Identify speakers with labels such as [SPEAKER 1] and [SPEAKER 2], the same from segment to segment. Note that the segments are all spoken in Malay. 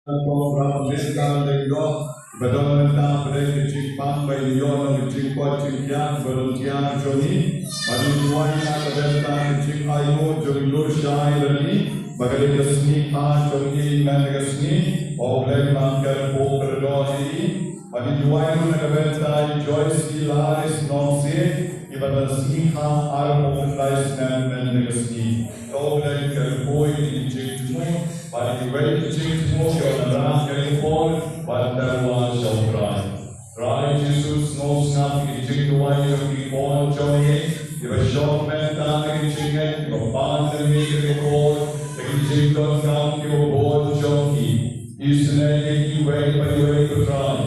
[SPEAKER 1] Pemerintahan Lego, Badonata Predi Pam by Yon, Chipo Chikian, Volunteer Johnny, Maduwana Kadenta, Chikayo, Jolur Shairani, Bagaligasni, Johnny, Managasni, Oblek Manker, Poker Dodi, Maduwana Kadenta, Joyce Hilaris, Nonsi, Ibadasni, Armon Rice, Managasni, Oblek Boy, Chickmo. Pada dibuat kecil semua orang telefon pada ruang syurga. Rai Yesus nosnam kecil dua yang telefon joye, dia bersyukur mentang kecilnya, dia berpandang telefon, kecil kau dia berbuat joki. Istilahnya dibuat pada berperan.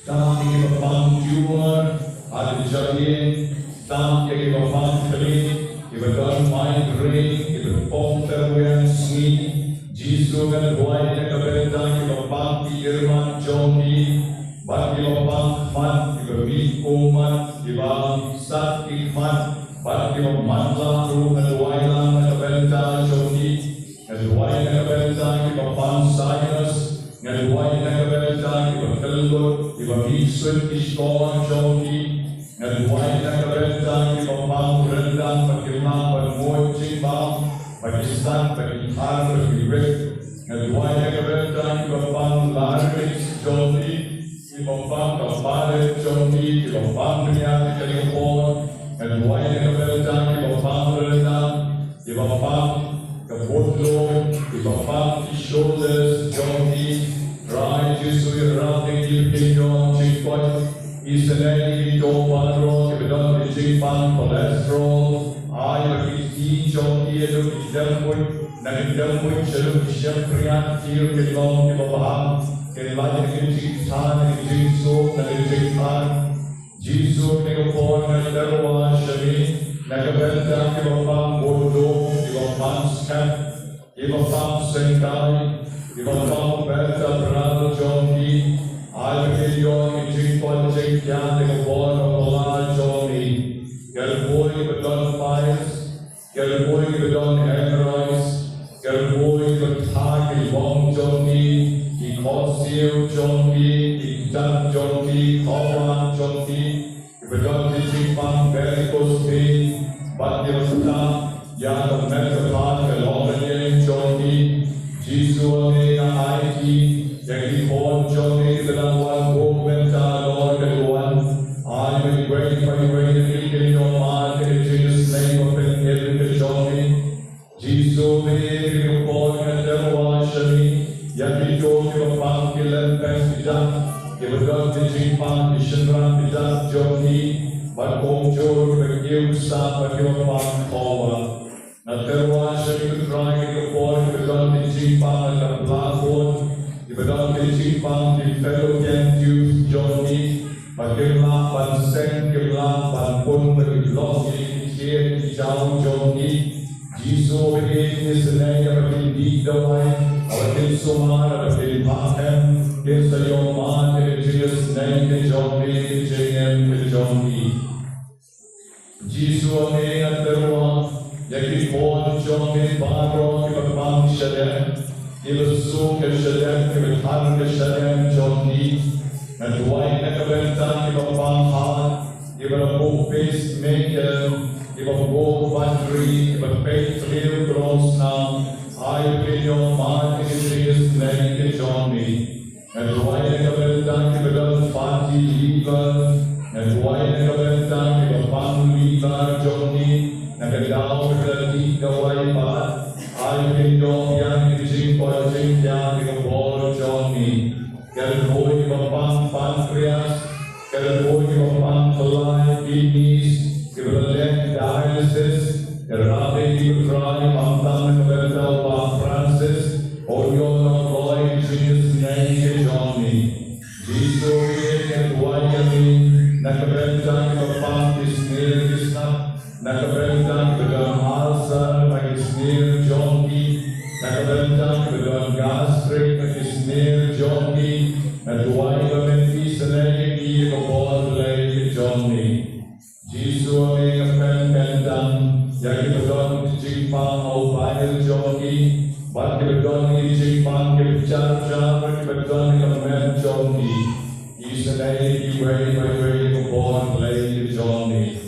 [SPEAKER 1] Tam dia berpandang jumur, ada jadian, tam dia berpandang kering, dia berdan migraine, dia berpom terweng seni. Jesus kan buat yang kebetulan kita bangkit firman Johnny, bagi orang man, kita bikuman, kita sakitman, bagi orang lalu keduailan kebetulan Johnny, keduailan kebetulan kita pansainas, keduailan kebetulan kita keluar, kita bisul iskon Johnny, keduailan kebetulan kita pangrendah, bagaimana bermuji bang. Pakistan, Pakistan, Pakistan, Ngaduanya kebetulan Kepang Laris, Johnny, Kepang Kepala, Johnny, Kepang Priya, Telepon, Ngaduanya kebetulan Kepang Rendang, Kepang Kepotlo, Kepang Shoulders, Johnny, Rai, Jesu, Rati, Kipinyo, Chikot, Isenai, Kito, Padro, kebetulan Chikpang, Cholesterol, Ayah Johnny itu dijemput, nak dijemput selalu siapkan tiap kelong kita faham, kelajah kita Jisu, nak dijemput Jisu kita pun nak terus jadi, nak kebetulan kita faham bodoh, kita faham skat, kita faham sengkai, kita faham betul beral Johnny, ayah kita dijemput jengkian kita pun beral Johnny. Galboy beton fires, galboy beton hemorrhoids, galboy beton bong Johnny, di kosil Johnny, di dan Johnny, kawan Johnny, beton di simpang varicose vein, batin utang, yang menekan kelomanya Johnny, Jisu amenga IT, yang di pon Johnny dalam wangku mental keduan. I will wait for you in your mind in Jesus' name of the Johnny. Jesus, may you born and never wash me. Yet you told me of Panky and Pestida. You were going to drink Mission Rapida, Johnny. But home Joe, you stop at your farm forward. Not there wash me to try your born, you were going to drink Pan and a black one. You were going to drink Pan, the fellow can use Johnny. Bagaimana panseng kelam pun berlok di kiri di jauh Johnny, Jisu begini senaya berdi dawai, awal sumar berdi pahem, kesayoman dari Jesus name ke Johnny, JM ke Johnny. Jisu amenga terwa, yaki pon Johnny baro ke berpang syadem, ilusu ke syadem ke berhan ke syadem Johnny. And why never went down, give a one heart, give a book face maker, give a book battery, give a faith real gross now. I pay your mind in Jesus' name, it's on me. And why never went down, give a little party lever, and why never went down, give a fun lever, Johnny, and a down with a deep away part. I pay your young music for a drink down, give a ball, Johnny. Galboy bapang pancreas, galboy bapang kelai kidneys, kebetulan dialysis, kerabat dikutrai pantang kebetulan Pak Francis, Orion Roy Jesus name Johnny, Jesus yang dua kami, nak kebetulan bapang disney kisah, nak kebetulan kebetulan ulcer bagi disney Johnny. Nak kebetulan gastrik disney Johnny, dan dua elementi senai di kebal lagi Johnny. Jisu amenga pendang, yang kebetulan di Jepang au bail Johnny, bagi kebetulan di Jepang jar beton yang menjadi Israel way born lay Johnny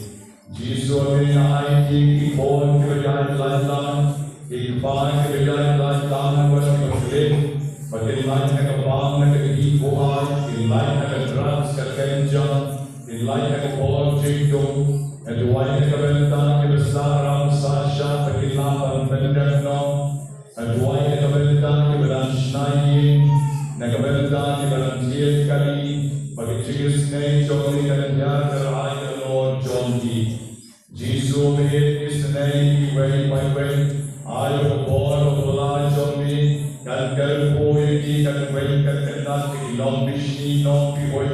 [SPEAKER 1] Jesus in I born kerjaan lantan ikhwan kerjaan lantan berkelit bagaimana kebang kehidupan in light drugs kekenjan in light born jingdung and why kebentan kebesaran sasha kekilapan pendekno and why kebentan keberan schnai Nagabentan ibarantiel kali bagi Jesus name John dan yar terai the Lord John D. Jesus made his name way by way. I was born of Allah John D. Kan kerboy di kan way kan kenal di long bishni long piboy.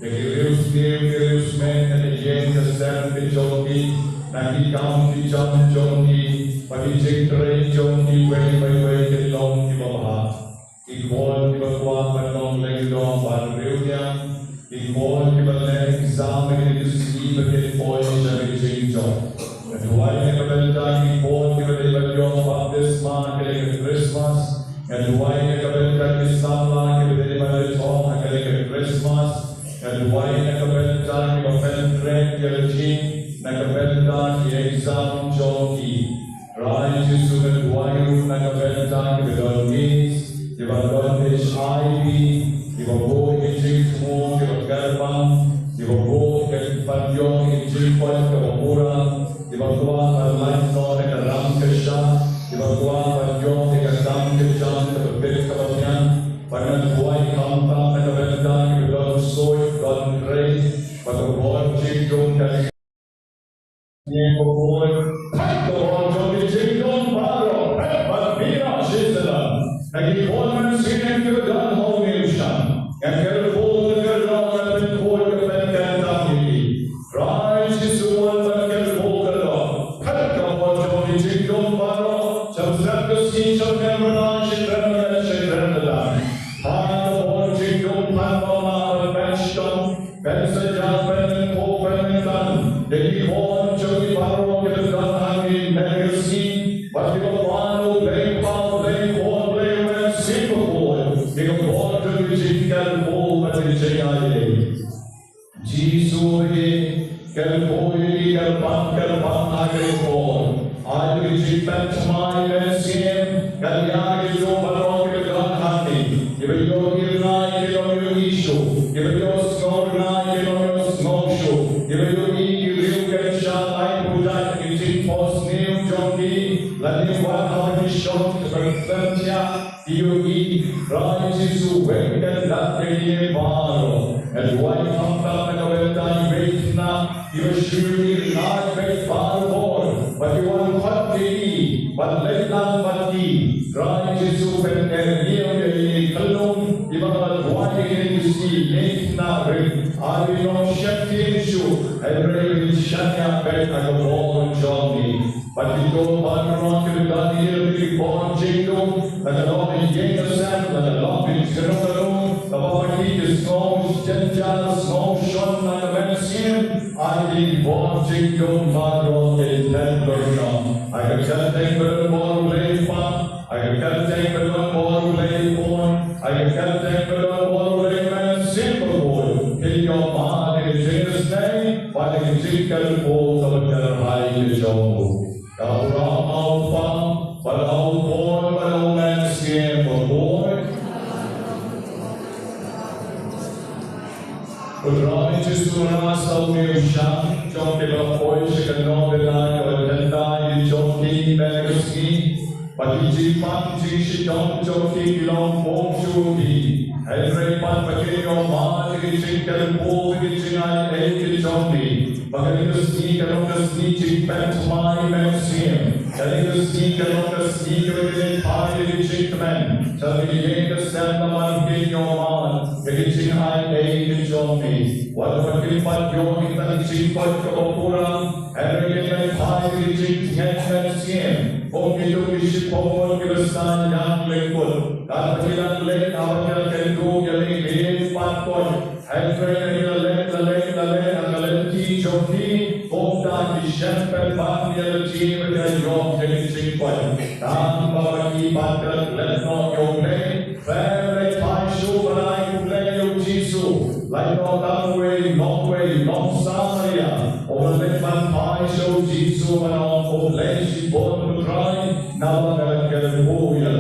[SPEAKER 1] The Kirius name Kirius man and the yen the seven the John D. Nagi kam di John D. Bagi jengkere John D way by way the long di bawah. Ikon di bawah penong lagi dong ban reunian. Ikon di bawah exam yang diskusi bagi poin dari jengjong. Kedua yang kebetulan ikon di bawah dong baptisma kali Christmas. Kedua yang kebetulan Islam kali dong kali Christmas. Kedua yang kebetulan di bawah trend kali jing. Kebetulan exam joki. Rai Yesus kedua yang kebetulan di bawah di bawah HIV, di bawah hijik semua, di bawah gerbang, di bawah kepanjang hijik kuat kebura, di bawah lain non keram kesah, di bawah panjang keram kesah terbit kebahagiaan, pada buai kampang kebenaran kebenaran soy dan rei, pada buat jingdong dan yang bawah, pada buat jingdong baru, pada bina sisalan. Lagi orang sini kita mau menyusah, yang kerja kerja dan kerja kami. Rise Yesus dan kerja. Kerja wajib dijadikan baru. Sebab kesini sebab menanti kerana. Hanya wajib dijadikan baru passion, passion dan jadi orang jadi baru kita kami negeri. Bagi baru Jesus kerboy gerbang agripon air jipat mai mesim kalian itu balong kedan hati ibu irnai ibu isu ibu skornai ibu smosho ibu iu kerja budak izin pos new jondi lalu wahai shot bersentia iu rai Yesus wengkan latih baru and why hampa kebetulan beitna ibu syuri nak beit baru but you want hati but letang mati rai Yesus wengkan dia ini kalung ibu wajib ini si letna beit ari no syakti isu every syanya beit agak jondi but itu baru kebetulan dia beri bon jingdong dan orang yang kesan dan orang yang kerong Bapak kita semua jangan semua shot nak mensin, adi bon jingdong baru dan berjam. Agar kita berbuat lepas, agar kita berbuat lepon, agar kita berbuat mensin berbuat. Kita mahal jenis ni, pada jingkal pun terberhai jauh. Kalau orang apa, kalau pun kalau mensin berbuat. Rani Yesus rasa umiushan, jom kita pois kenal dengan bakyndai jom kita berski, bagi jipan jisi jom kita long bom sudi, every pan bagi jom mah jisi kelpo jisi nai jom kita, bagi berski kalau berski jipan mai mensim, jadi berski kalau berski jadi pai jisi teman, jadi yang kesan teman kita mah, jadi jisi nai jom kita. Walau kita jom kita simpan kebukuran, hari ini hari ini jangan siam. Pemilu isi pokok kebesaran yang lekul. Kalau kita lek awalnya kendu jadi empat pon. Hari ini lek akalenti joki. Pokda di sampai bangnya leci berjaya jadi simpan. Tanpa bagi patrat lekno jomle. Jesu manong oblesi bon putrai nalang kelbuya.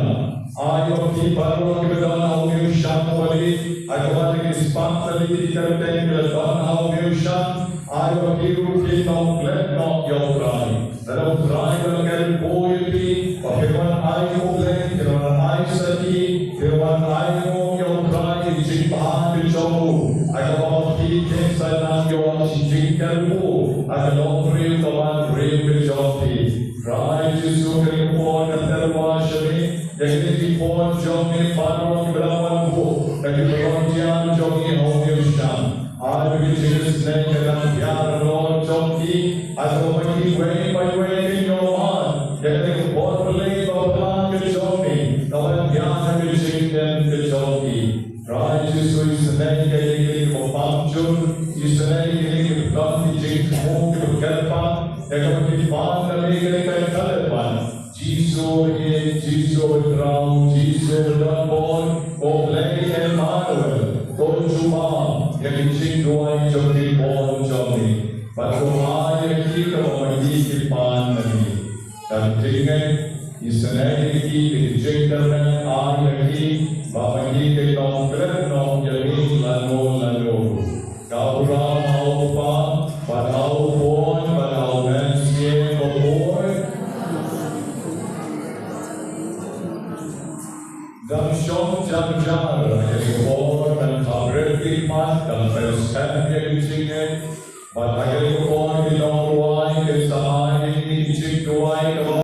[SPEAKER 1] Ayo kiparo kibadan au miushan wali agawat kispantali dikarte kibadan au miushan ayo kiru kitong klepno yoprai dalam prai kelbuya pi pahewan ayo oblesi kirwan ayo sati kirwan ayo yoprai jipan bijomu agawat kikensan yo jikelbu agawat pri kawan pri bijopi Rai Jesu keripon terwashami yang keripon jomi paro kibelawan bu dan kerajaan jomi homiushan ada bisnis dan dalam biar Lord jomi atau bagi way by way in your heart yang keripon pelai bawa ke jomi dalam biar bisnis dan ke jomi Rai Jesu isnai kali pamjur isnai kali kami jengkau kerpa yang keripon kali kalepan Jisu berterang, Jisu berdampon, Oblei Emmanuel, Konjuma, yang dicingguai jomni pon jomni, Batua yang kita memagi kipan lagi, dan dengan isenai lagi, dicinggarkan air lagi, bagi kita kerana jadi lalu, kau ramau pa, badau pon, badau mensie kopor. Dan syom jam-jam Agakor dan kabar firman dan persen yang disini Pada Agakor dilawai kesahan ini diciptuai Kita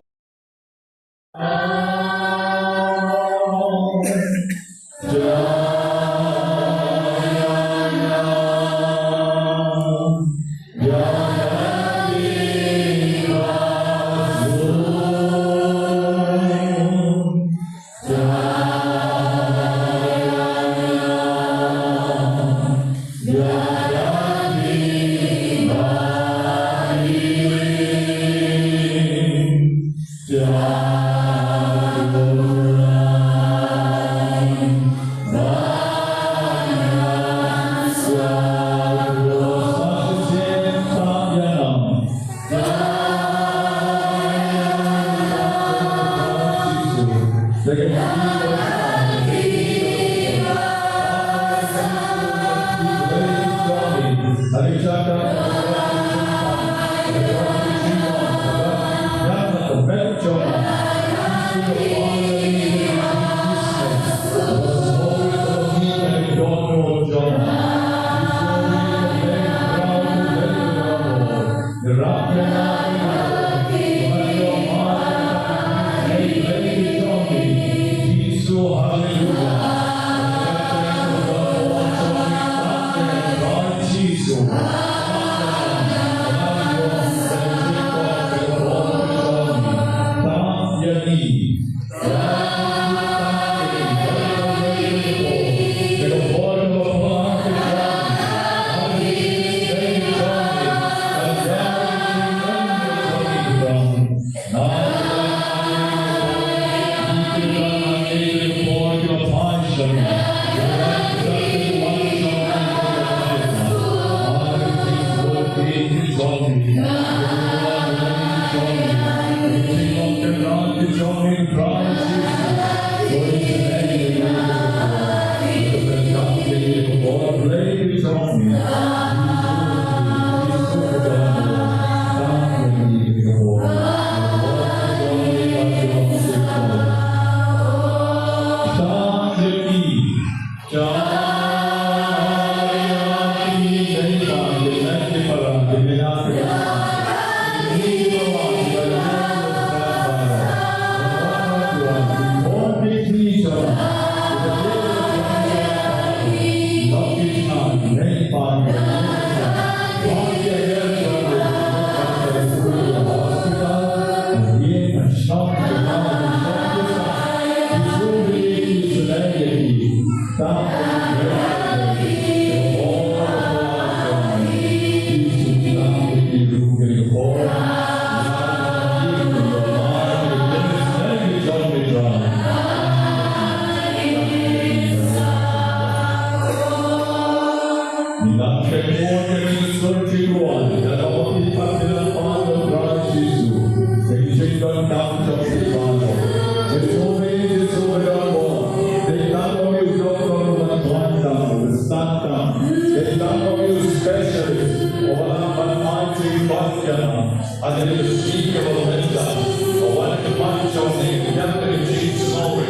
[SPEAKER 1] Ada bersih kebenaran, awan kemajuan yang terjadi semua,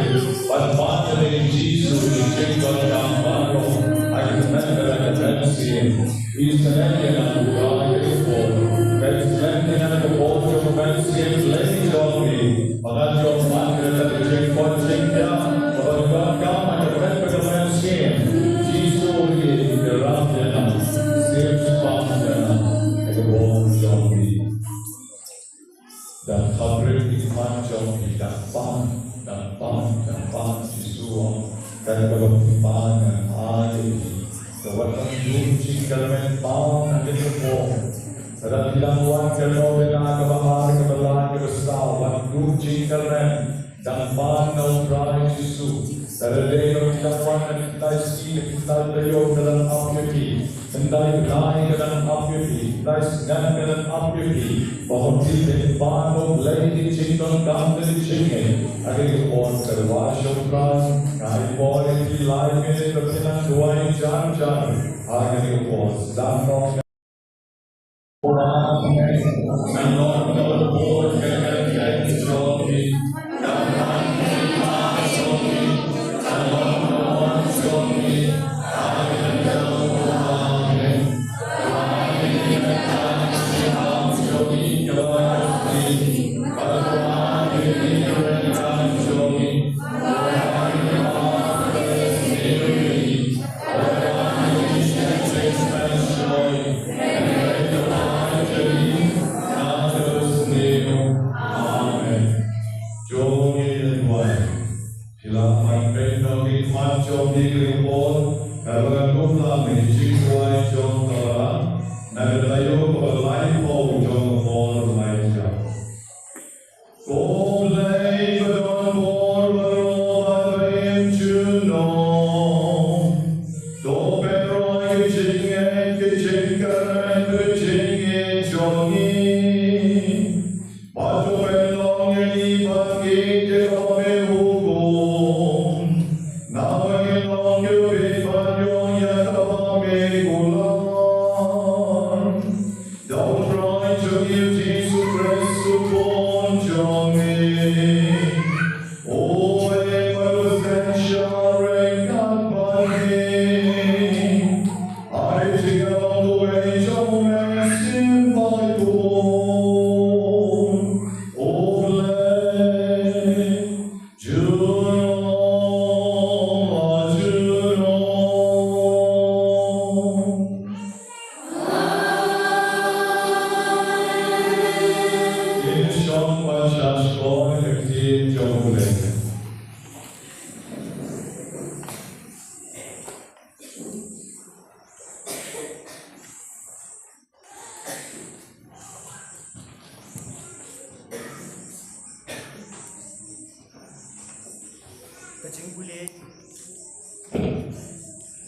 [SPEAKER 1] pada dari Yesus dijadikan baru. Akan menjadi Israel yang berada di bawah, Israel yang berada di bawah lagi jauhi. Maka jauh mana terjadi konfliknya, bahwa kamu ada perbedaan sih. Yesus di dalamnya, sebabnya kebenaran jauhi. Dan kabar iman jauhi dan Yesus dan kebenaran hari. Kewatan kunci kalian mau nanti berbohong. Sedang dilakukan fenomena kebahar kebelaan kebesaran kunci kalian dan mana Parish Yesus. Dari dilakukan kita kita beliau dalam api, hendai naik dalam api, hendai sedang dalam api. Bahwa kita baru lagi cinta dan cinta. Agar kita terwasopras, kali boleh dilai berkenan dua jam. Agar kita sedang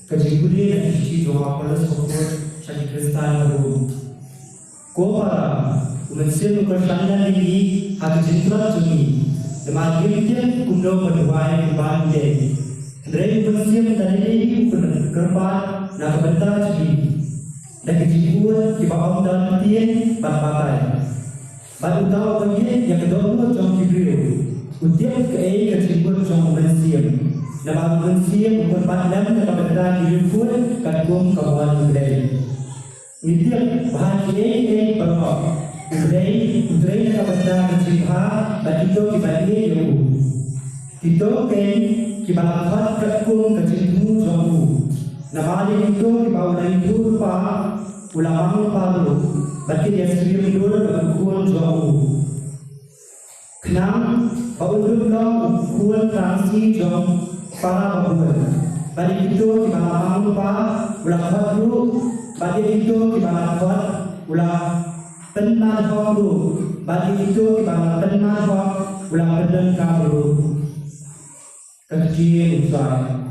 [SPEAKER 2] Kajibuli na isi doa pala sokor sa Kristan baru. Kopara umensil ukertanya lagi hati cinta cumi. Demakin kumdo berdoa bakyndai. Dari umensil dari kerpan nak bentar cumi. Dan kejibuan di bawah dan tiang pakai. Baru tahu bagian yang kedua jom kibrio. Utiap ke kejibuan jom umensil. Nama manusia berpandang kepada diri kagum kawan budaya. Ini bahagia bahwa budaya kepada mencipta bagi itu dibagi jauh. Itu kan kibalakat kagum kecintu jauh. Nama itu dibawa itu pa ulama paru bagi dia sendiri dulu kagum jauh. Kenam baulun kagum transi jauh. Para pembuat, bagi itu di malam lupa ulah baru, bagi itu di malam buat ulah tenang baru, bagi itu di malam tenang buat ulah berdeng kamu kecil usai.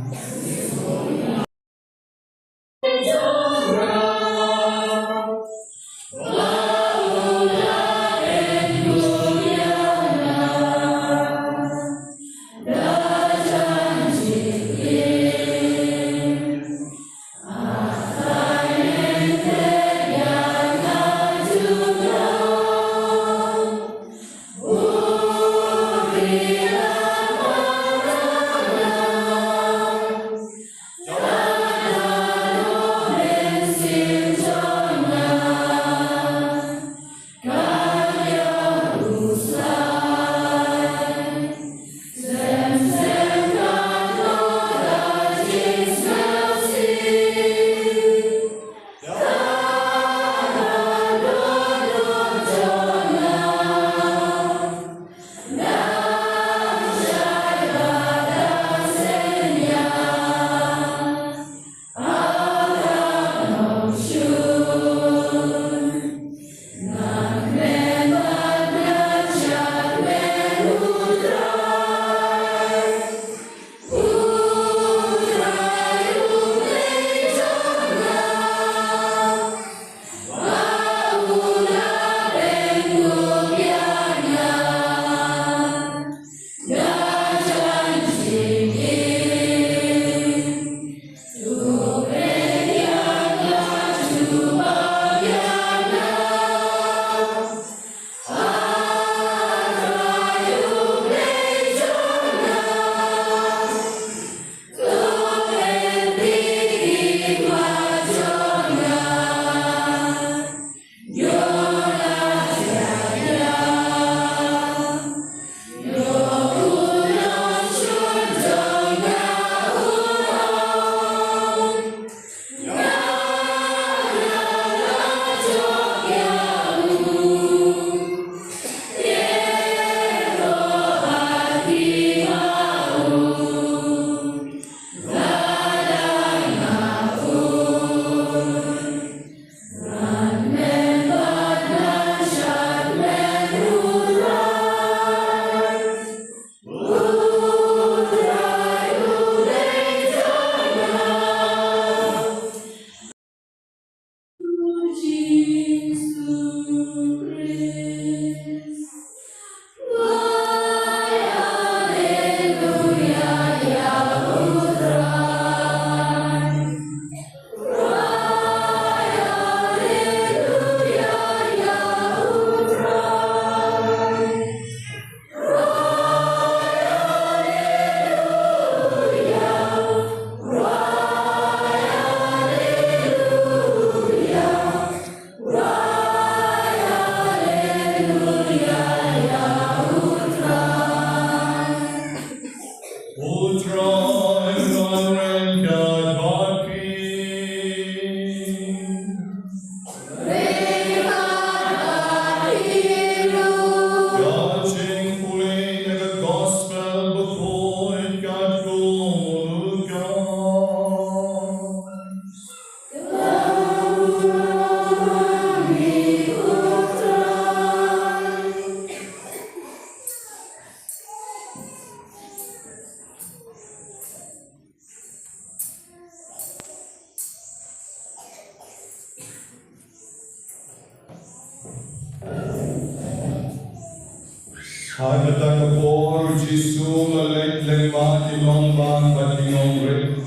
[SPEAKER 1] Hagata kapor Jisu lalek lema kinong bang batingong rin.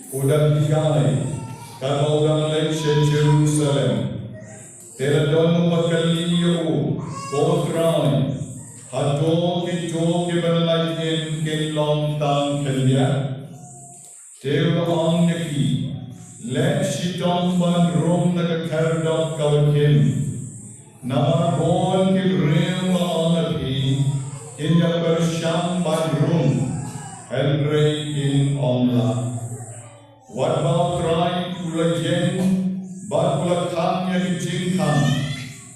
[SPEAKER 1] Udat digay, kabaurang lek sa Jerusalem. Teradon makaliyo, kotray, haduh kito kibalaikin kinlong tang kanya. Teo ang naki, lek sitong ban rom nagakardok kawakin. Namarhon kilrim maanapi, inya bersyam ban rom, Henry in onla. What about trying to legend, but ulakanya kijingkan,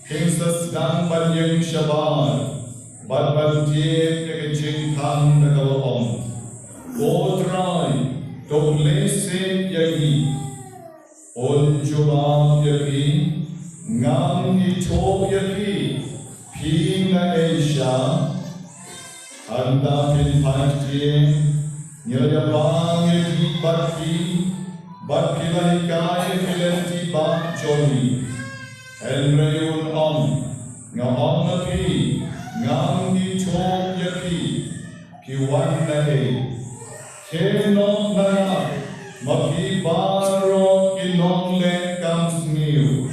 [SPEAKER 1] kingsas dan banyang shabar, but bantiet kijingkan nagawaon. Go try, to lesen yagi, on jubab yagi, ngam ito yagi, pina Asia, anda pinpajie, nilayabang yagi baki lalikay kilenti bak joni, Henryun nga napi, ngam ito yagi, kiwan na kenok na makibaro kinong lekam sniu.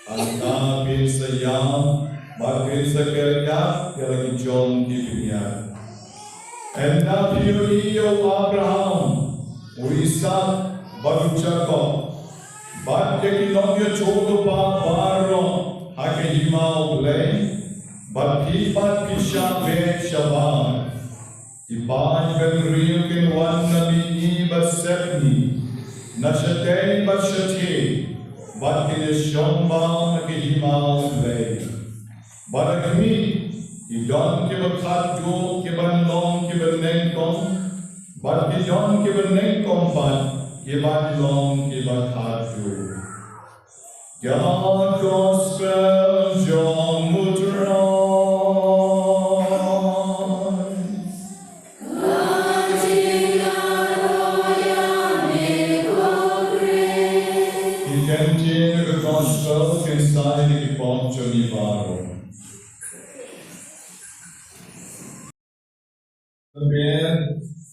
[SPEAKER 1] Anta bin sayam, bakit sa kerja, yalagi John kipinya. Enda piyo Abraham, Isaac, baru Jacob. Bat kinong ya chodo ba baro, hake himau lay, bat hipat pisha be shabar. Ipan benriyo kinwan nabi basepni, nashatay bashatay. Bat kineshomba nakihimau lay. Barakmi, idon kibakadjo kibanlong kibanengkong, bat kidon kibanengkong bat kibanlong kibakadjo. God gospel John Mutron.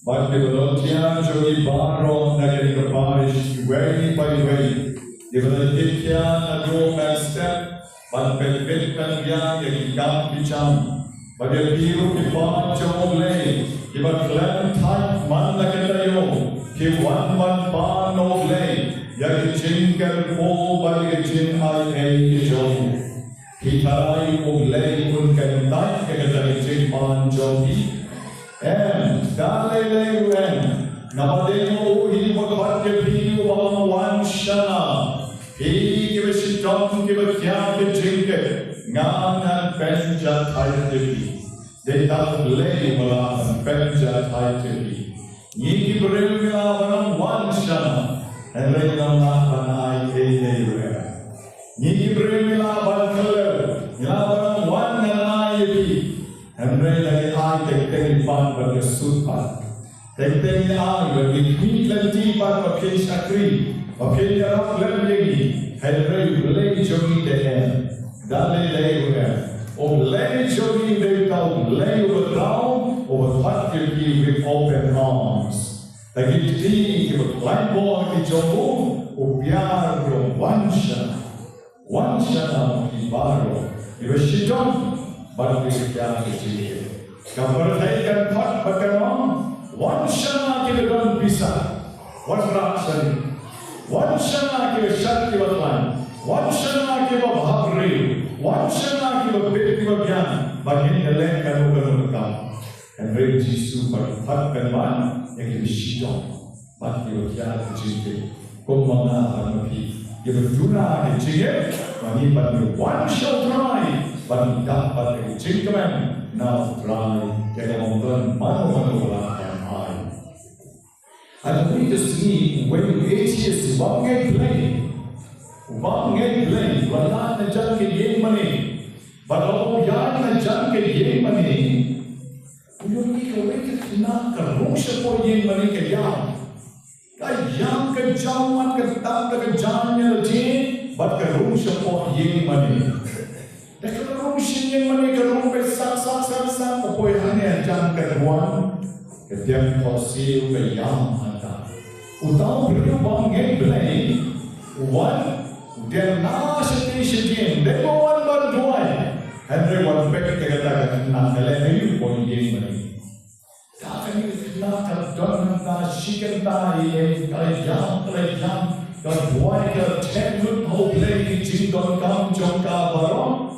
[SPEAKER 1] But the volunteer Joey Barro naging the parish way by way. The volunteer naging back step, but benefit kan dia yang ikam bicam. But the biru kipan Joe lay, give a clan type man naging give one pan no lay. Yang jingkan po bagi jing ai Joe. Kita lay pun kan type kaya jing pan Joey. Dalai namademo uhi magbatya piyu bang wanshana pi kibashitong kibakya kijinke nganan penja thaitepi detak lay malam penja thaitepi ni kibremila barang wanshana henry namna banai enewe ni kibremila barang barang wananai Henry lagi ai tekten pan berkesutan. Tekten ai berikut lagi pan berkes akri. Berkes darab lagi. Henry lagi jogi dehen. Dalai lagi bukan. Lagi jogi dekau lagi berdown. Berhat lagi with open arms. Lagi di berlain bawah di jombung. Biar berwanshana. Wanshana baru. Ibasidon. Baru kita kecil. Kabar saya kan berkenaan. Wanshana kita don bisa. Wanshana. Wanshana kita syarti berlain. Wanshana kita bahagri. Wanshana kita beti berjan. Bagian elek kan bukan berkam. Henry Jisu berfatkan man yang kita sidon. Bagi kita kecil. Kumana anapi. Kita berdua kecil. Bagi bagi wanshana try. But dapat kecilkan now try kita mungkin malu dan high. I need to see when atheists bangai play, wala na jan ke ye mani, balo yan na jan ke ye mani. Yung ikaw ay kinakarong siya po ye mani kaya. Kaya ka jaman ka tanda ka jan niya lagi, but karong siya po ye mani. Kalau sini mereka rumpai sak kapoi hanya jam keduan, ketiak kosil kayam anda. Utau berubah ngebelai, wan dia nasi demo wan bantuan, Henry wan pek kata nak kelai pun yang mana. Tak ni nak kerja nak sikan tahi kelai jam, kerduai kerja mau play cingkon kam jongka barong.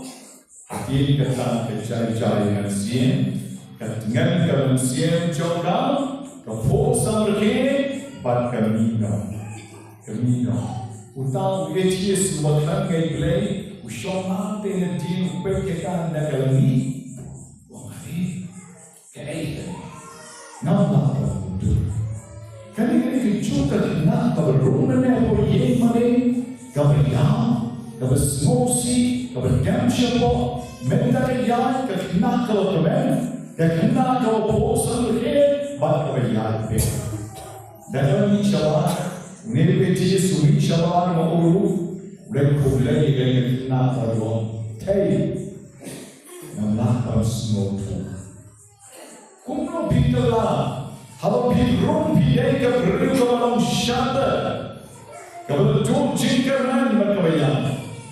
[SPEAKER 1] Akhir kata kecari-cari manusia, ketinggalan manusia jongka, kefokuskan mereka, bat kami. Utau eti semua gay play, usah nanti nanti upet kita nak lagi, wahai, kaya, nampak betul. Kali kejutan nak berumah apa yang mana, kabarnya, kabar smosi, kabar damsyabo. Mereka yang kena kau teman, kena kau bosan lagi, baca bayar be. Dalam ni syawal, ni beci suri syawal maulu, berkulai dengan kena kau tay, nampak kau semua tu. Kumno bintala, hawa birum bidai keberu kau syada, kau tu jingkaran mereka bayar,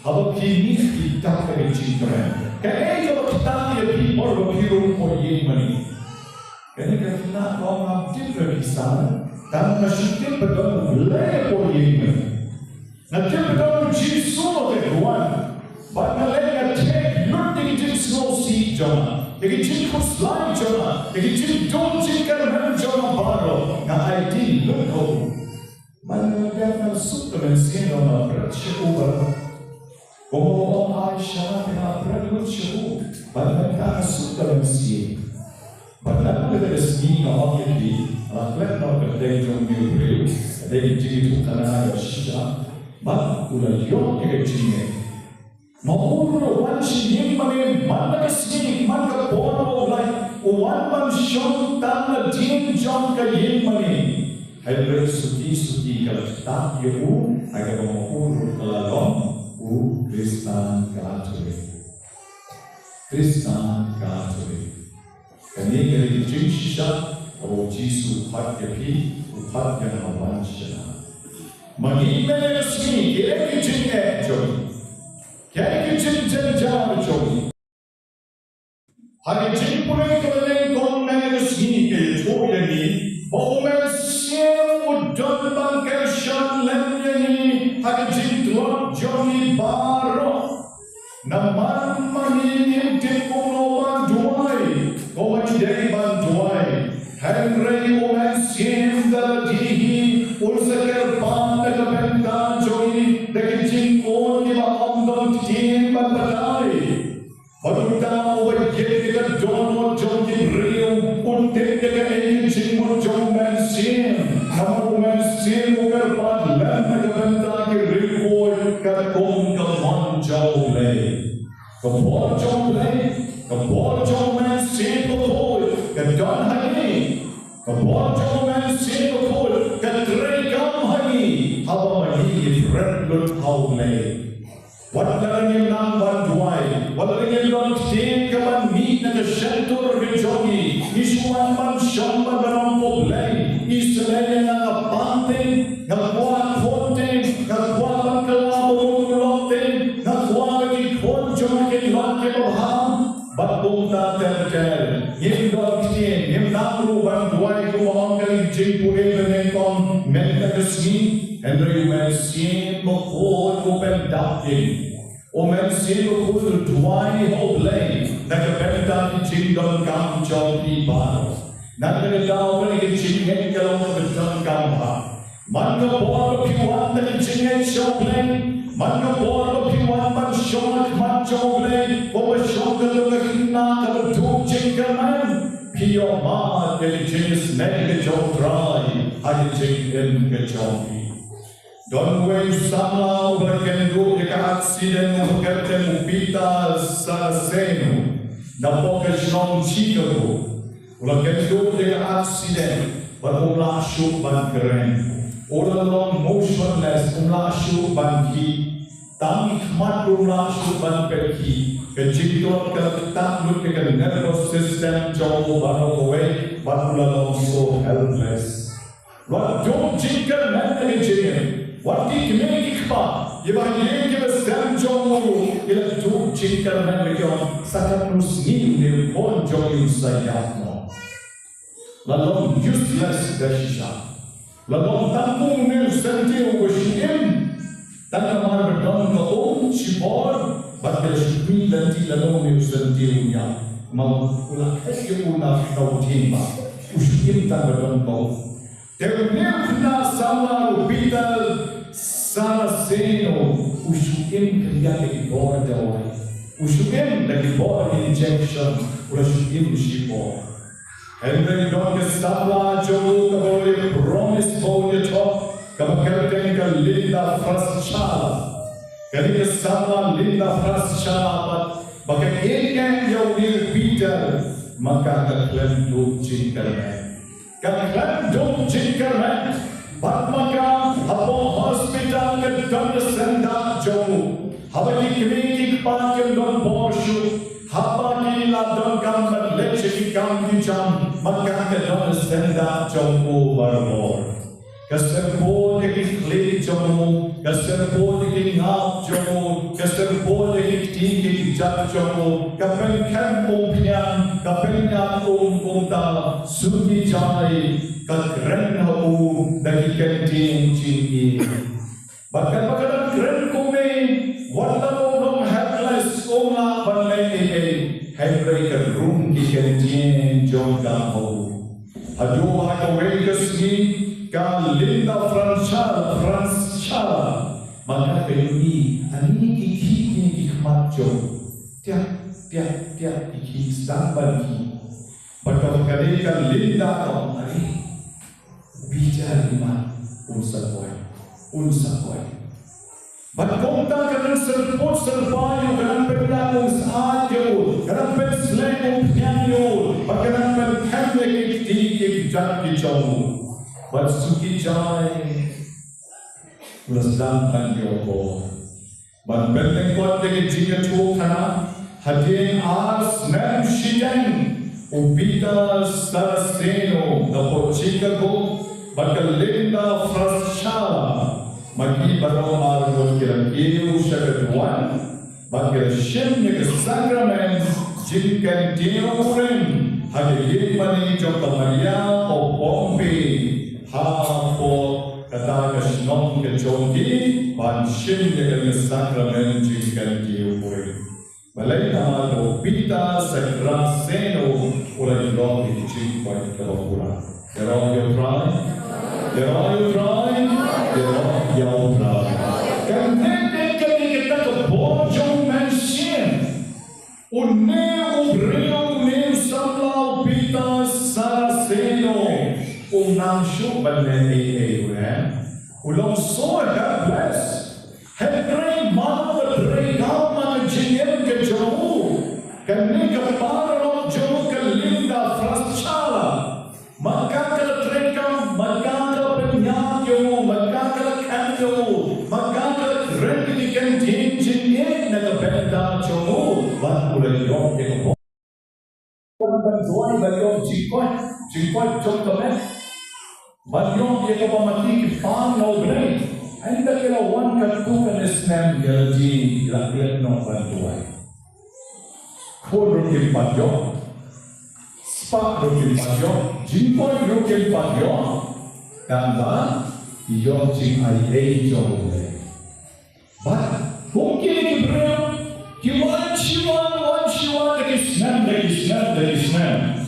[SPEAKER 1] hawa kini kita kena jingkaran. Kaya kalau kita lebih berburu poin mani, kaya kita kau ngambil dari sana, dan nasib betul mulai poin mani. Nasib betul jisu terkuat, bagaimana cek luting jisu si jona, jadi jisu selain jona, jadi jisu jika jona baru, ngai di lutung, mana dia masuk ke mesin orang bersyukur. Kalau Aisyah dengan berlalu syukur, bagaimana suka manusia, bagaimana resmi orang ini, rakyat orang berdaya jom diubah, ada yang jadi bukan ada syah, bak ulah yang kecilnya. Mahu wan sini mana kesini mana bodoh lagi, wan syong tanah jin jom kaya mana. Hari suci kalau tak ibu agar mahu kalau Kristen Katolik. Kami dari Jinshia, atau Jisu upat yapi, upat yang awan syana. Mengimbang resmi, kira kijinnya jom, kira kijin jam jom. Hari Jinpulai keleng kong na resmi ke jom ini, bahawa siang udon bangkai syan lemnya ini, hari Jintuan Johnny Baro. Naman mahinim din kuno banduay, bakyndai banduay. Henry umensim daladihi, ulsakar pan nagabenta joy, daging ko ni maamdon tim banbalay. Baduta uwagye ka dono jogi rio, untin ka engine mo jong mensim. Naman umensim ugar pan lam nagabenta ki rio, kakong kamon jawlay. Kebor man sibukul, kedon hari. Kebor man sibukul, kedregam hari. Hawa mahi berenlut haulay. Walang yung nang banduay, walang yung lontin kaman meet na kasyentur rijogi. Isuan man siyang magarang poblay. Isalaya nga kapantin, ngagwaan kontin, ngagwaan kalabong lotin, ngagwaan ikon jomakin lotin obham. Bagong tater-ter, yung lotin, yung namru banduay kumahang kaling Jinpulai Banyngkong, mentakasmi, Henry Mass Bakhuid Nobena Banyngkong. O Mass Bakhuid Nobena Banyngkong Jingdon Kam Jompi Baro. Nagdadaw ka ng jingay ka lang ng kamha. Man ka po piwan ng jingay Jompi. Man ka po piwan man syong man Jompi. O masyong ka lang na kalutung jingkaman. Piyo ma ng jingis nag jomtray. Ay jingin ka Jompi. Don way sama berkendu ika aksiden berketen upita sa seno na pokasyon chikago ula kendu ika aksiden berumla syuk ban keren ula long motionless umla syuk ban ki tang hikmat umla syuk ban perki Kecikot ketakut ke nervous system jauh baru kowe baru so helpless. What don't jingle man again? What did make it pa? Ye ba ye ke stem jauh ila don't jingle man again. Sakat nusni ne pon jauh sayat no. Lalu useless dasha. Lalu tampung ne senti ushim. Dan kamar berdon ko chibor. Bagai syukur nanti lalu menyusun dirinya mengulang kehidupan kau timba usiim tak berdongkol. Ternyata sama rupital saraseno usiim kerja di bawah dawai usiim dari bawah injection usiim sipor. Henry dong kesala jauh keboleh promise boleh top kemudian ke Linda Fraschala. Kali kesama Linda Fraschala bagai ikan yang Peter maka kalian duk jingkarman. Kalian duk jingkarman. Bat maka apa hospital ke dalam senda jauh. Haba di klinik panjang don borshu. Haba di ladang gambar leceh kam di jam maka ke dalam senda jauh berbor. Keserpol yang klik jauh, keserpol yang ngap jauh, keserpol yang tinggi jat jauh, kapan umpian, kapan umta, sugi jai, keren dari kenting cini. Bahkan keren kumi, walau helpless oma balai Henry kerung di kenting jauh gampau. Haduh aku kesini. Kalau Linda Fraschala, maka ini hikmat jauh, tiap hikmat sampai Maka mereka Linda hari bicara lima unsakoi. Berkontak dengan serpayu dengan penyanyi sahaja, dengan pensleng penyanyi, dengan penhandling di jati jauh. Bersuki jai, ulasdan yobo. Berbentuk kuat dengan jika tuhan hadir as memshideng ubita saraseno dapat Chicago bakal Linda Fraschala magi baru arwah kira-kira syakatuan bakal shemnya ke sakramen jika diurin hadir mani jompa Maria o Bombay hapo kata kesenong kecondi pan shemnya ke sakramen jika diurin balai nama Lopita Sakraseno ulah dilobi cipta kelopura. Gerong you try. Karena kita kebojong mesin, unne ubreo ne samlau Lopita Sakraseno namshu balai ulang so helpless. Henry mana berregam mana jengel ke jauh, kerana keparok jauh ke Linda Fraschala, maka ke terekam, maka ke penyanyi, maka ke kanyo, maka ke rendikan jengel nak benda jauh, baru yang yang bantuan bagi jikot jauh kemen, bagi yang pemati pan nobre. Anda kira wan katuan Islam jadi rakyat no bantuan. Kod rukin pajo, spak rukin pajo, jimpoi rukin pajo, kanda iyo jing ai jauh. But mungkin Ibrahim kiwan dari Islam.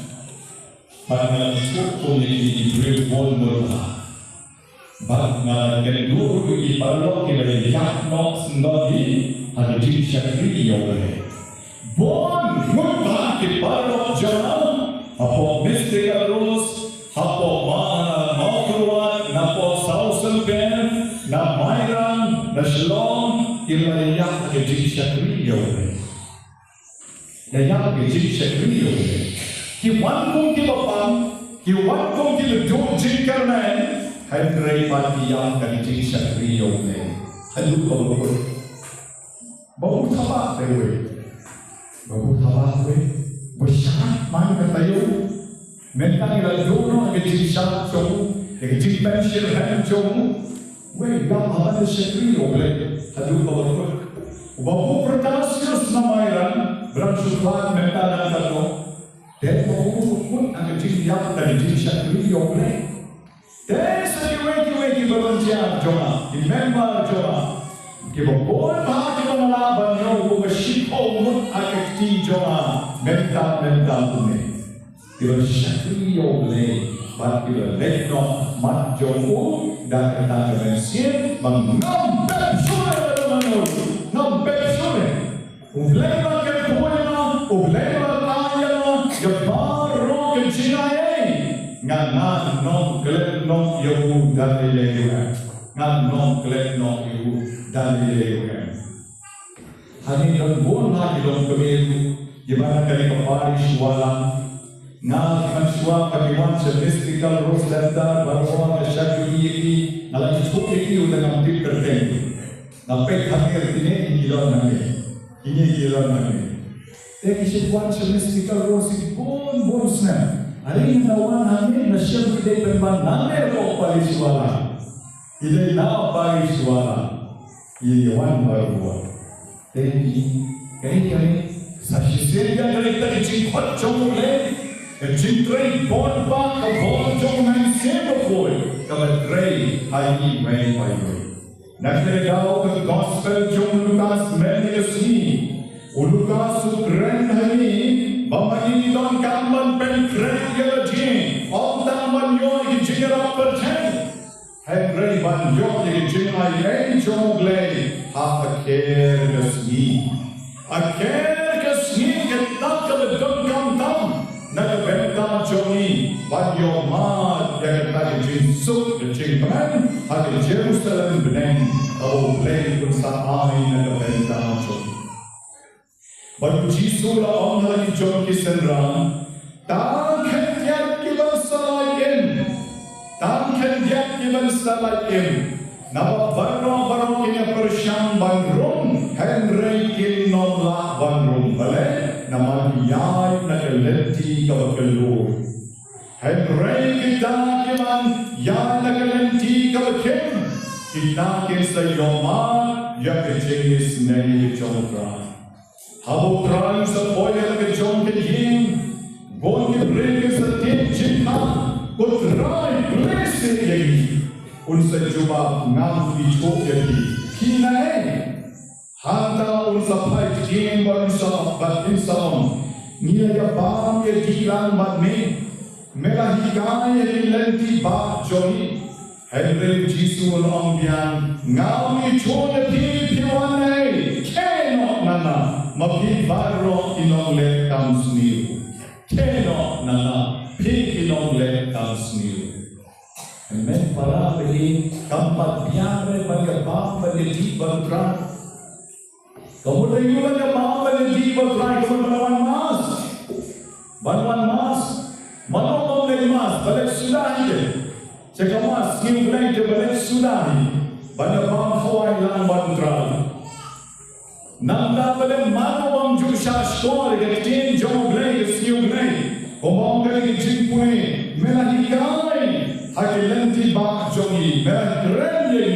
[SPEAKER 1] Pada waktu ini Ibrahim boleh. Bagaimana kedua di parlok kita lihat nok sendiri ada di syakri oleh. Bon mula di parlok jalan apa mesti harus apa mana mau keluar apa sausen ben na mairan na shalom kita lihat ada di syakri oleh. Lihat ada di syakri oleh. Kiwan kong kita duduk jingkarman. Henry mati yang kali syakri oleh haduh kalau bau tapak dewe Baru tahu bersyarat mana tayu, mentang ila dono kecil syarat jom, kecil pensil hand jom, weh dah apa sekali oleh haduh bawa. Bawa pertama serius namairan berangsulan mentang dan tahu, dan bawa pun akan kecil yang dari kecil sekali oleh. Dan segi berlanjut joma, remember joma. Kita boleh bahagi melaban yang bukan syifa umut akan joma mental ini. Kita syakri oleh, but kita lekno mat jomu dan kita kemensian mengambil surat dalam mengambil surat. Ulema kepoina, ulema ayana, jabaro kecilai. Ngana non kelek non yahu dari lewa, ngana non kelek non yahu dari lewa. Hari ini bon lagi dong kemiru, gimana kali ke Parish Wahlang, ngana mansua bagaimana mystical rose dantar baru ke syakir ini, nalar cukup ini udah ngambil kerjaan, nampak hamil ini gila nanti. Tapi situasi mystical rose ini bon senang. Hari ini lawan kami nasyam kita pembangunan Parish Wahlang. Ini nama Parish Wahlang. Ini wan baru. Tapi kami sahaja dari tadi cepat jomle, cepat bon bak bon jomle semua boy. Kami try hari ini bayi. Nak tergau ke gospel jom Lukas Mendes ni. Lukas keren hari Bapa ini don kamban pen keren geologi, orang banyor di jenera percaya. Henry banyor di jenera yang jongle, akhir kesni kita kebetul kamtam, nak bentam jongi banyor mat yang kita jinsuk jengan, akhir Jerusalem beneng, kau boleh bersama nak bentam jongi. Baru Jisu la orang lagi jom kisenran, tangkan dia kiban salaim, nama barang kini persyam bandrung, Henry kini nolak bandrung balik, nama dia nak lenti kau kelur. Henry kita kiban, ya nak lenti kau kem, kita kisah yoman, ya kejenis nei jomran. Habo trying sa poya ke jom ke yin, bon ke breke sa tin chika, ko try blessing yagi, unsa juba ngam ito yagi, kinae, hanta unsa pai kin ba unsa batin saon, niya ya bam ye dilan ba me, mela hikay ye lenti ba joni, Henry Jisu ang biyan, ngam ito yagi piwanay, keno nana. Mapi barro inong let comes new. Keno nana pi inong let comes new. Men para beli kampat biare bagabam beli bagran. Kemudian juga bagabam beli bagran kemudian banwan mas. Manomong dari mas balik sudah ini. Sekamas new blank balik sudah ini. Bagabam Hawaii lang bagran. Nanda pada mana orang jusha store ketin jom blay siu blay, orang kali jimpuni melahikai hakilenti bak jomi melahikai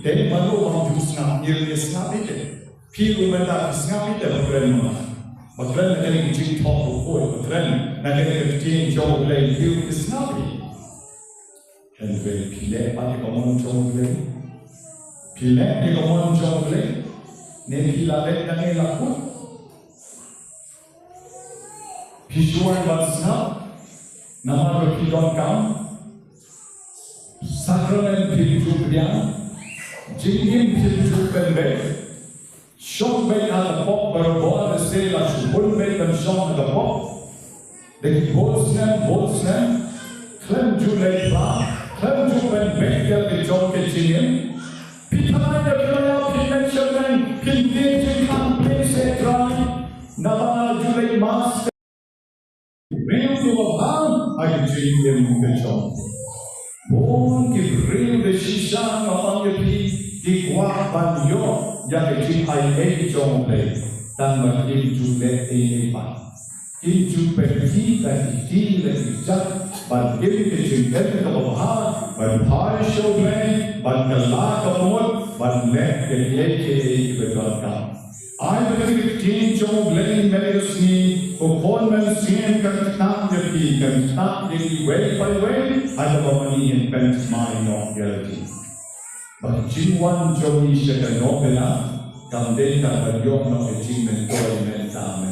[SPEAKER 1] dari mana orang jusna ilmu snapite, pilu menda snapite bakren mana, bakren kali jimpok rukoi bakren nak kali ketin jom blay pilu snapite, henry pile pati kamu jom blay, pile ni kamu jom blay. Neki lalek nange lakut, visual basna, nama berkidon kam, sakramen pilju priang, jingin pilju pembe, shong be ala pop berboa desela shubun be dan shong ala pop, deki bolsnem, klem ju lepa, klem ju pembe yang dijong kecilin. Pitanya beraya pinensialan pintin kampen setrai nama julai mas real to abang ay jingin kecong bon kibril de shisha ngapang yapi di kwa banyo ya kecil ay kecong le tang ban kim chu le e pa kim chu pe ti ta ti le jat ban kim ke chin ka ba ban parish Wahlang ban kala ka mot ban le ke e be ka I believe King John Glenn Medios ni performance sien kan tak jadi kan tak jadi way by way ada bawani in bent mind of reality. But Jingwan Joey Shaka Nobena kam data ban yok no ejing mentoy menta.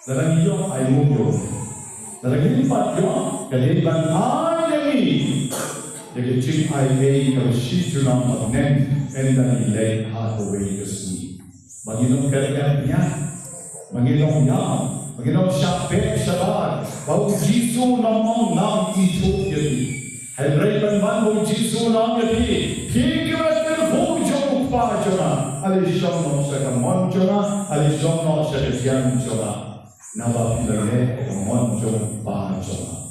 [SPEAKER 1] Dalam yok ay mungyo. Dalam lipat yok kadin ban ayami. Jadi jing ay ay kalau shijunam magnen enda ilay hathaway kasni. Manginong kerjanya, manginong yam, manginong syabek syabar, bau Jisu namong nam itu jadi. Helrai banban bau Jisu nam jadi. Hikmat terhujung pajona, alishon no sekamon jona, alishon no sekesian jona. Nabab lele kamon jona pajona.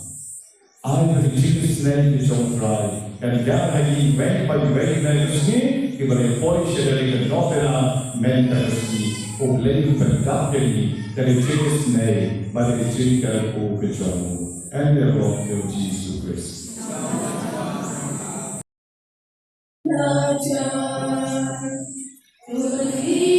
[SPEAKER 1] I have Jesus name is on Friday, and God had way by way na kusni, ibaray po siya dari Nobena Banyngkong, ugling pagkakali dari Jesus name, maligay po kajamu, and the Lord of Jesus Christ.
[SPEAKER 3] Maria, Maria,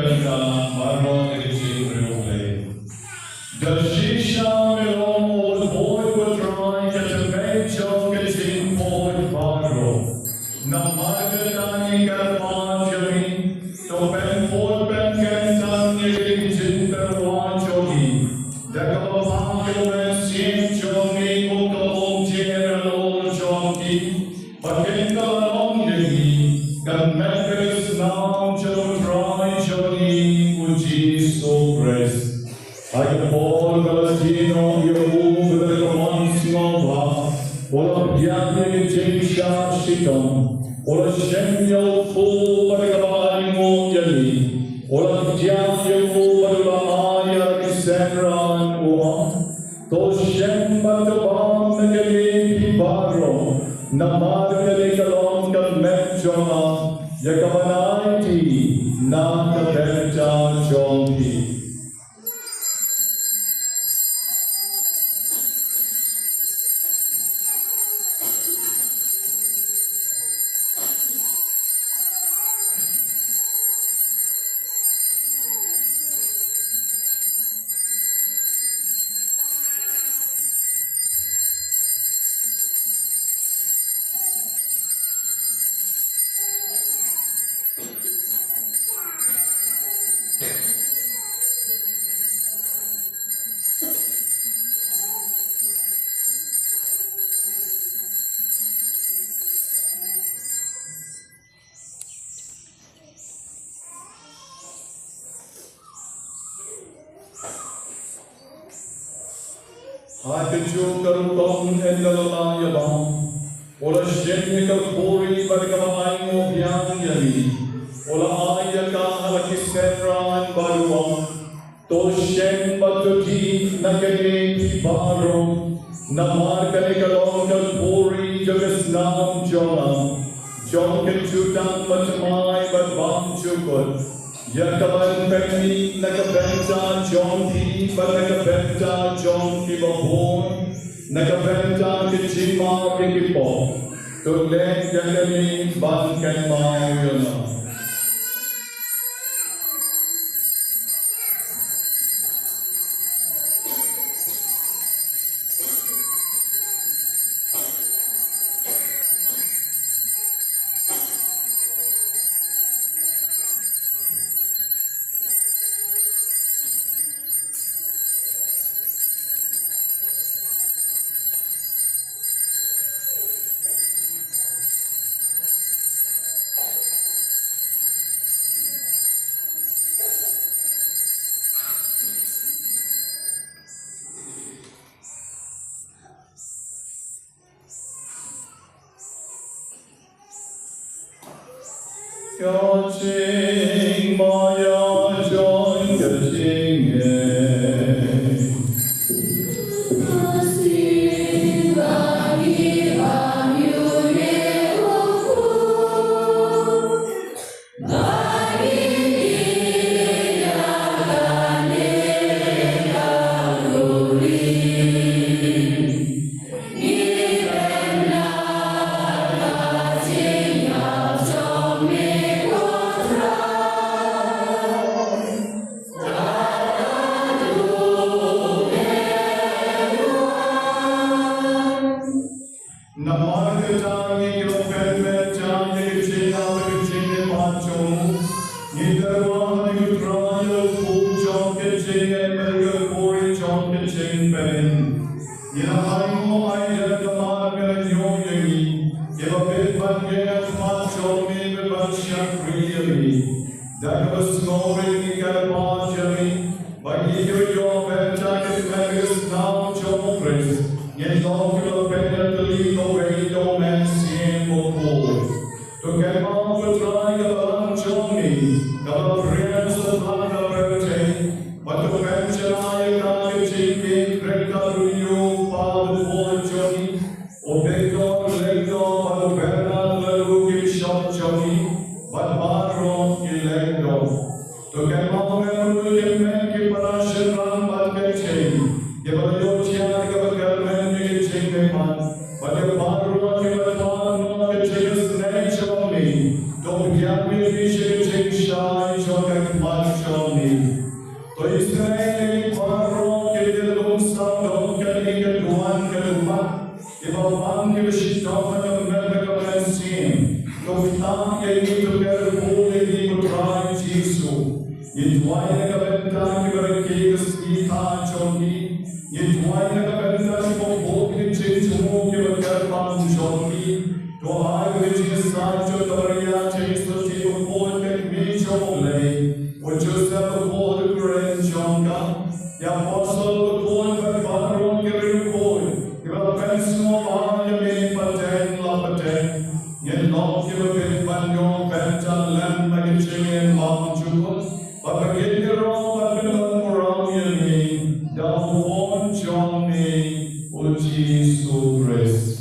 [SPEAKER 1] benda marong kecil beroleh. Dashisha melong old boy would try to make your kecil boy baro. Namargadani karpajami, to pen for pen kentan kecil terwajoni. Dagapapakyo men siem jomi ukapong general jomi. Bakyndai long yagi, kan mekes nam jom try joni uji so grace. I Paul Valentino, your move with the commands nova, all of Yahweh Jinsha Shiton, all of Shemyo full Baragavani Yali, all of Yahweh full Baragavaya Kisendran Uam, to Shem Batubam Nagali Baro, Namar Galikalon Metjona, Yakavanaiti, Nakabeta Jonti. I control Karukam and Lalayabam, Ola Shemika Puri Bargamaimo Bianyali, Ola Ayaka Halakisera and Baruam, Toshem Batuti Nagane Barum, Namar Kanikalonga Puri Jagasnam Jonam, John Kenchutan Batamai Badbam Chukut. Yakaban Penny, Nakabenta, John P. Nakabenta, John P. Babon, Nakabenta, Kichima, Kikipo, to let Yanami, Ban Kenma, Yona. Kaching Maya John Kaching That was snoring Karpajami, but he gave your Pentakis Magus now Chopris, yet long will better to leave away no man seeing for forward. To get out to try a lunch on me, the prayers of Langa Verte, but to venture I can't achieve Rectario, Father for Johnny, Obector, Lector, but Bernard Lugi shot Johnny, but Marron Elector. To get out and we make a parashan run but get chain. Give a yotia, give a government, make a chain a man, but the Marron, give a man, not a chain nature on me. Don't get me, we should take shy, shock and punch. Jesu. Yitway na kabenta ki barakigas ita chongi. Yitway na kabenta ki bokbok ni chinchumo ki bakarpan chongi. Dohai vichis sancho taria cheslo ti bokbok mi chomole. O Joseph bokbok kren chonga. Ya apostle bokbok bakbaron ki bokbok. Kiba pensno ya me paten la paten. Yen long ki bakit banyo benta len magichingen long chukot. Bakyndai bakmorang yami dawon chongni uchi sukres.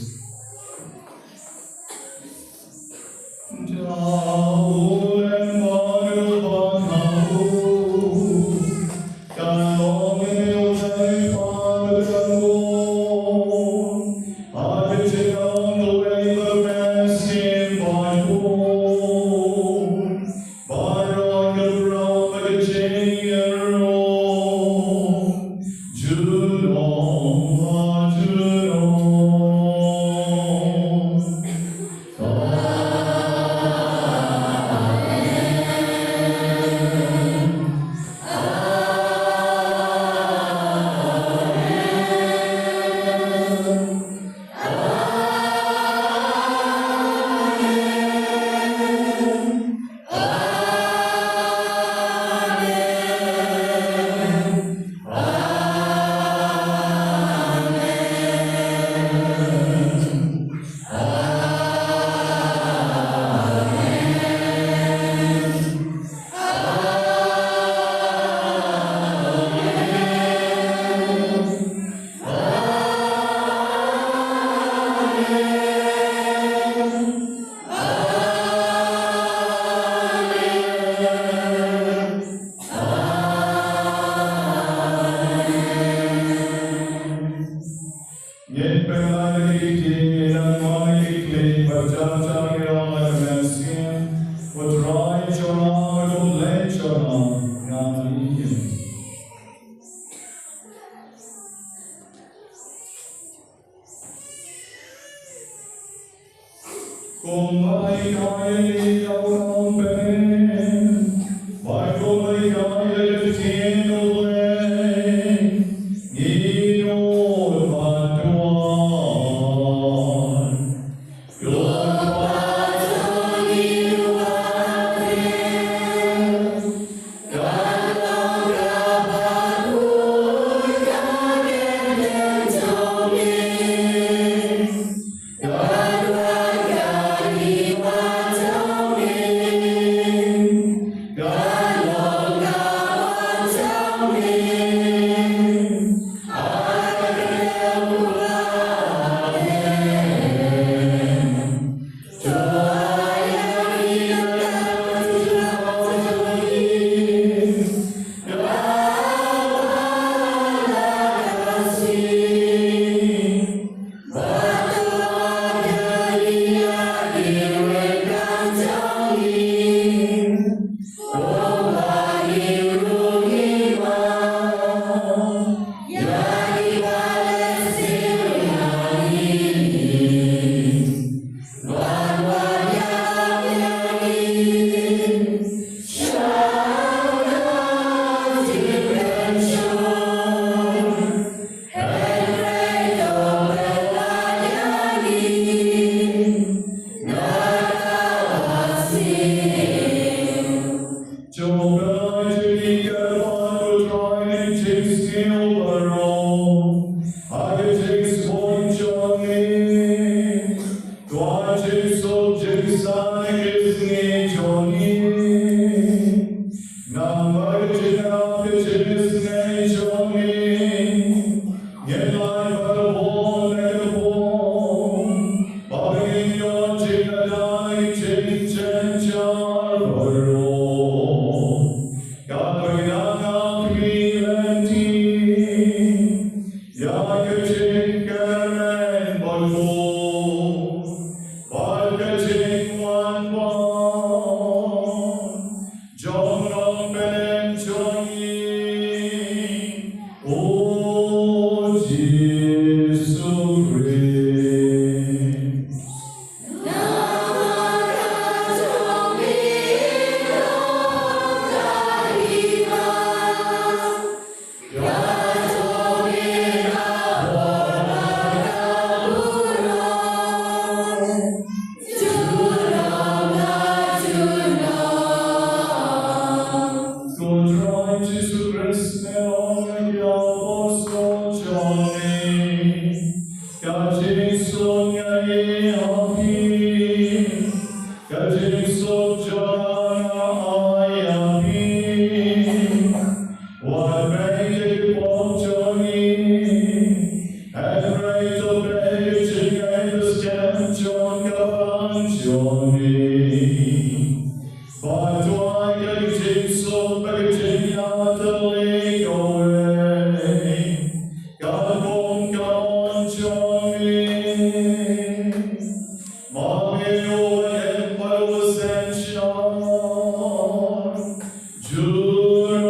[SPEAKER 1] Gesù Cristo, che apostolo Giovanni, che Gesù ne api, che Gesù Giovanni api, what break the Johnny, and break the break again the stem John Johnny. But why can Jesus Virginia to lead away? God on Johnny. Mommy, oh, and Paul's ascension. Juno,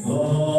[SPEAKER 1] Juno.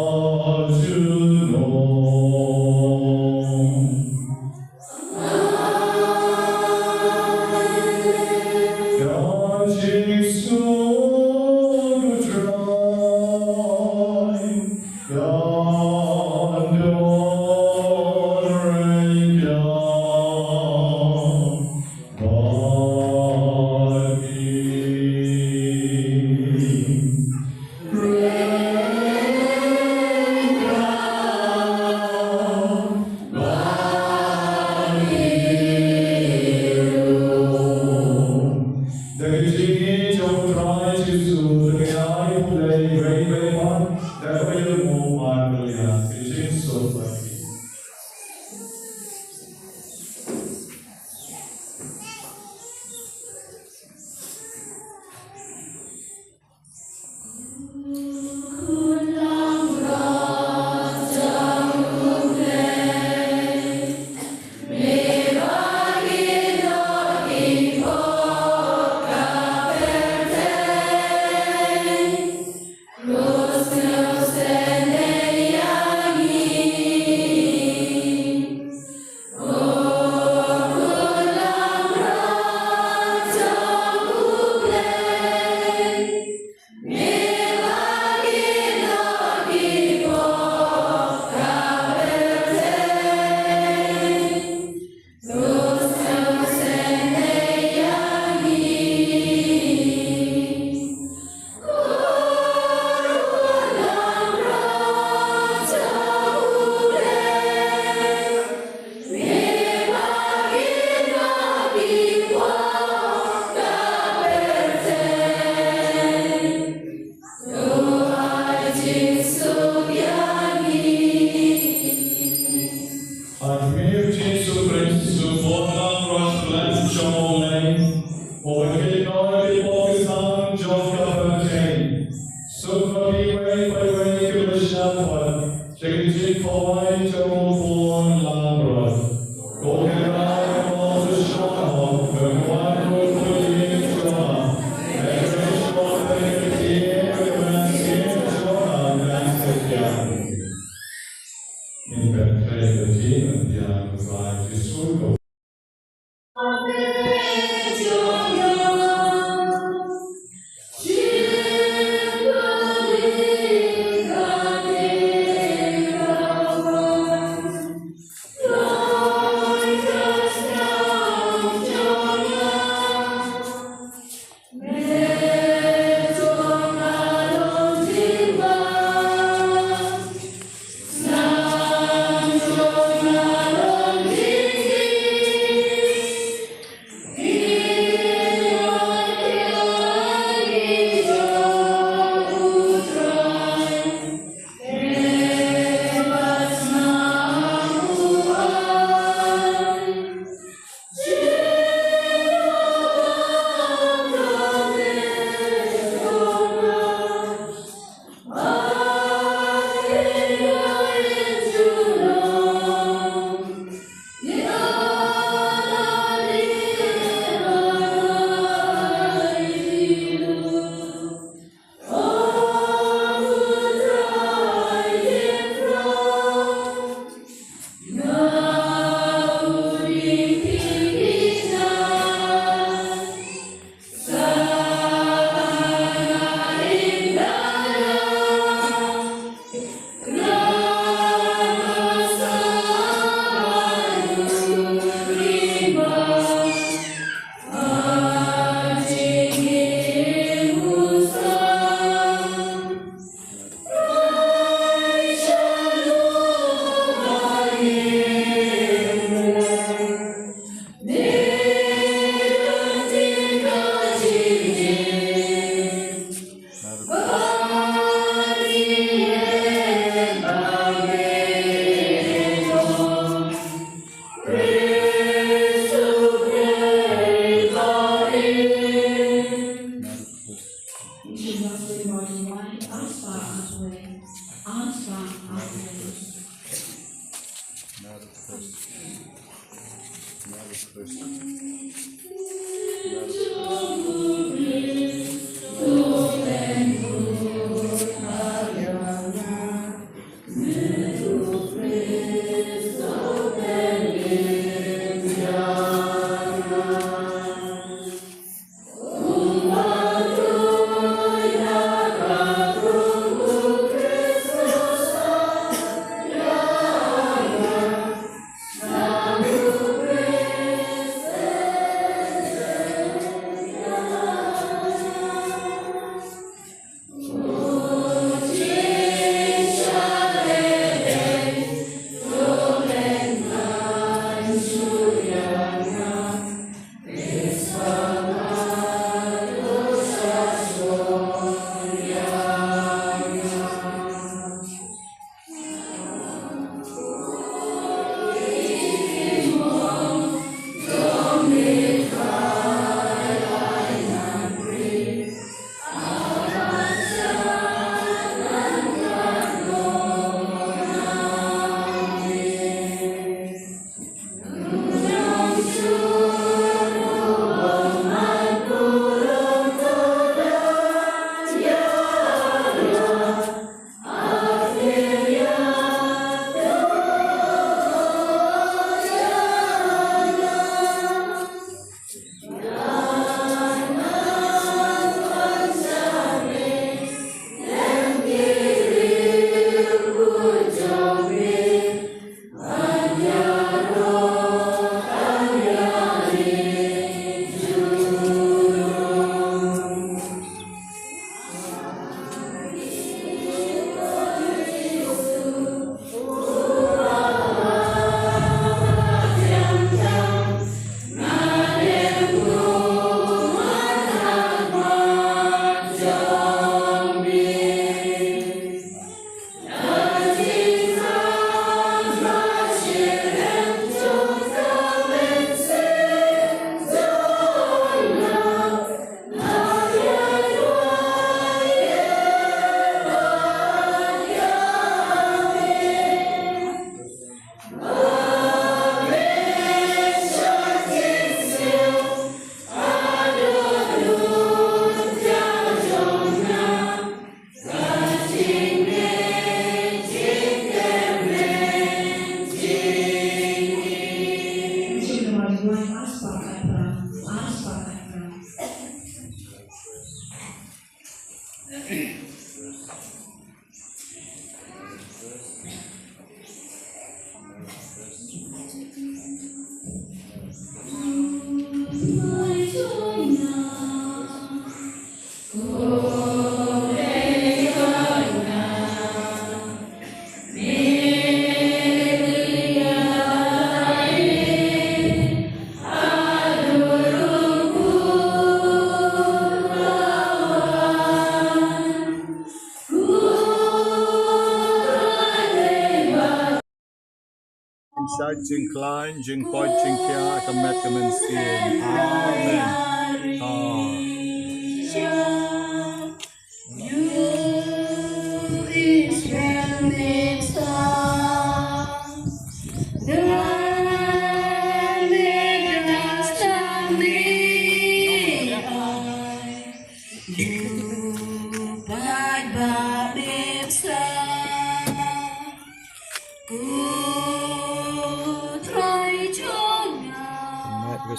[SPEAKER 1] Shout Jing Klein, Jing Koi, Jing Kia, Kamet Kamen Sien. Amen.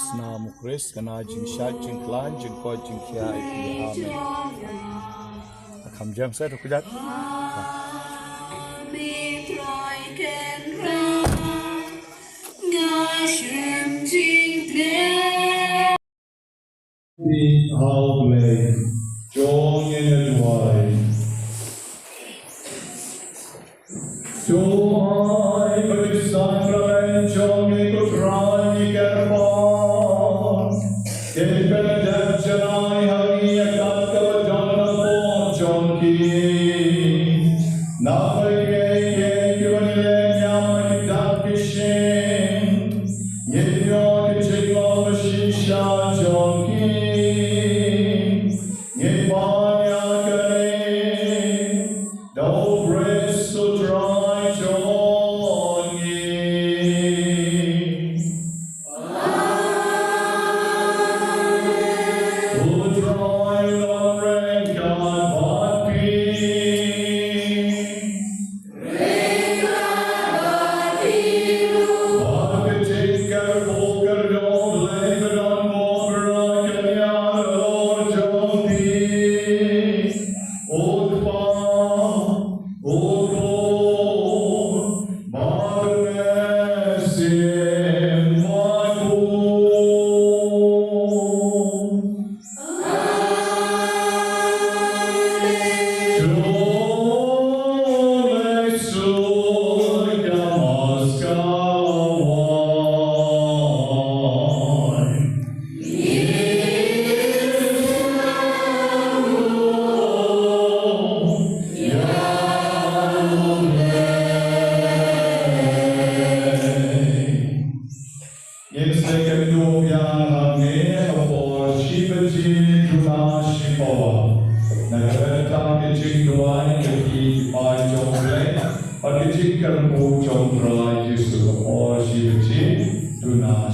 [SPEAKER 1] Nama Chris, kana jing shat, jing klan, jing koi, jing kia, amen. Kam jam saya tu kejat. Di hauble, jong in adwai. Jong bagi sakramen jong ikut rani kerba. In Benedictionai Hagia Katka Jana Pagkicik kan po chong try Yesu or si Duna